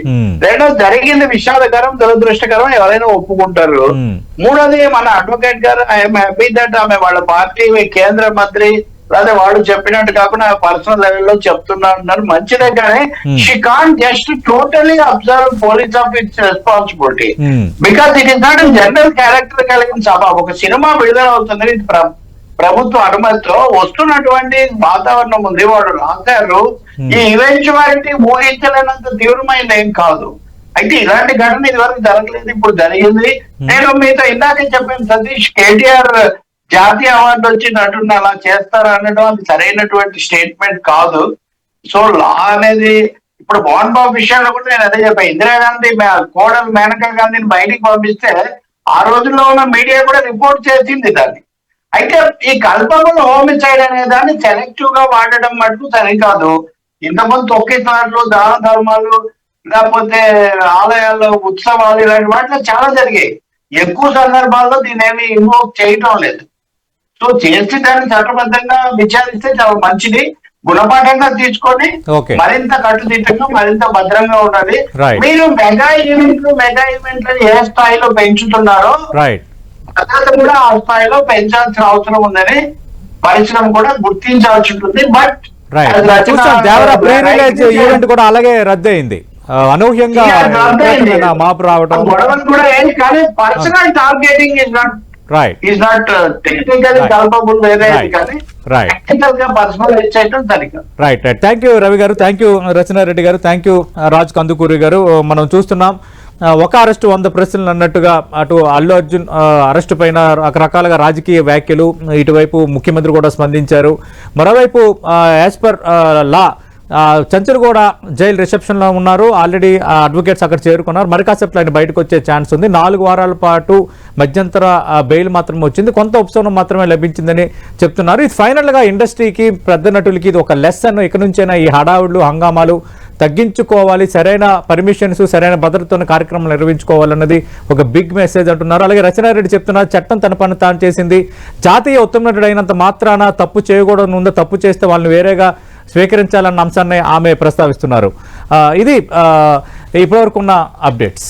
రెండోది జరిగింది విషాదకరం, దురదృష్టకరం, ఎవరైనా ఒప్పుకుంటారు. మూడోది మన అడ్వకేట్ గారు, ఐఎమ్ హ్యాపీ దట్ ఆమె వాళ్ళ పార్టీ కేంద్ర మంత్రి లేదా వాళ్ళు చెప్పినట్టు కాకుండా పర్సనల్ లెవెల్ లో చెప్తున్నారు, మంచిదే. కానీ she can't just totally observe police of it's responsibility, because it is not general character కలిగిన సభ. ఒక సినిమా విడుదల అవుతుంది, ప్రభుత్వ అనుమతితో వస్తున్నటువంటి వాతావరణం ఉంది. వాడు రాశారు, ఈ ఈవెంచువాలిటీ ఊహించలేనంత తీవ్రమైన ఏం కాదు. అయితే ఇలాంటి ఘటన ఇదివరకు జరగలేదు, ఇప్పుడు జరిగింది. నేను మీతో ఇందాక చెప్పాను, సతీష్, కేటీఆర్ జాతీయ అవార్డు వచ్చి నటుడిని అలా చేస్తారా అనడం అది సరైనటువంటి స్టేట్మెంట్ కాదు. సో లా అనేది ఇప్పుడు మోహన్ బాబు విషయంలో కూడా నేను అదే చెప్పాను. ఇందిరాగాంధీ కోడలు మేనకా గాంధీని బయటికి పంపిస్తే ఆ రోజుల్లో ఉన్న మీడియా కూడా రిపోర్ట్ చేసింది దాన్ని. అయితే ఈ కల్పబుల్ హోమిసైడ్ అనే దాన్ని సెలెక్టివ్ గా వాడడం మటుకు సరికాదు. ఇంతకుముందు తొక్కిసార్లు, దాన ధర్మాలు, లేకపోతే ఆలయాల్లో ఉత్సవాలు, ఇలాంటి వాటిలో చాలా జరిగాయి. ఎక్కువ సందర్భాల్లో దీన్ని ఏమి ఇన్వోక్ చేయటం లేదు. సో చేసి దాన్ని చట్టబద్ధంగా విచారిస్తే చాలా మంచిది, గుణపాఠంగా తీసుకొని మరింత కట్టుదిట్టంగా, మరింత భద్రంగా ఉండాలి. మీరు మెగా ఈవెంట్లు ఏ స్థాయిలో పెంచుతున్నారో భద్రత కూడా ఆ స్థాయిలో పెంచాల్సిన అవసరం ఉందని పరిశ్రమ కూడా గుర్తించాల్సి ఉంటుంది. బట్ ఈవెంట్ కూడా అలాగే రద్దయింది, అనూహ్యంగా మాపు రావడం, గొడవలు కూడా ఏం కానీ personal targeting is not is not technical culpable వేరే కానీ టెక్నికల్ గా పర్సనల్ చేయడం సరిగ్గా. రైట్. థ్యాంక్ యూ రవి గారు, థ్యాంక్ యూ రచనారెడ్డి గారు, థ్యాంక్ యూ రాజ్ కందుకూరి గారు. మనం చూస్తున్నాం ఒక అరెస్టు 100 ప్రశ్నలు అన్నట్టుగా అటు అల్లు అర్జున్ అరెస్టు పైన రకరకాలుగా రాజకీయ వ్యాఖ్యలు, ఇటువైపు ముఖ్యమంత్రి కూడా స్పందించారు. మరోవైపు as per law Chanchalguda jail రిసెప్షన్లో ఉన్నారు. ఆల్రెడీ అడ్వకేట్స్ అక్కడ చేరుకున్నారు. మరి కాసేపు ఆయన బయటకు వచ్చే ఛాన్స్ ఉంది. 4 వారాల పాటు మధ్యంతర బెయిల్ మాత్రమే వచ్చింది, కొంత ఉపశమనం మాత్రమే లభించిందని చెప్తున్నారు. ఇది ఫైనల్గా ఇండస్ట్రీకి, పెద్ద నటులకి ఇది ఒక లెసన్. ఇక నుంచైనా ఈ హడావుళ్ళు హంగామాలు తగ్గించుకోవాలి, సరైన పర్మిషన్స్, సరైన భద్రతను కార్యక్రమాలు నిర్వహించుకోవాలన్నది ఒక బిగ్ మెసేజ్ అంటున్నారు. అలాగే రచనారెడ్డి చెప్తున్నారు, చట్టం తన పని తాను చేసింది, జాతీయ ఉత్తమ నటుడు అయినంత మాత్రాన తప్పు చేయకూడదు ఉందో, తప్పు చేస్తే వాళ్ళని వేరేగా స్వీకరించాలన్న అంశాన్ని ఆమె ప్రస్తావిస్తున్నారు. ఇది ఇప్పటివరకు ఉన్న అప్డేట్స్.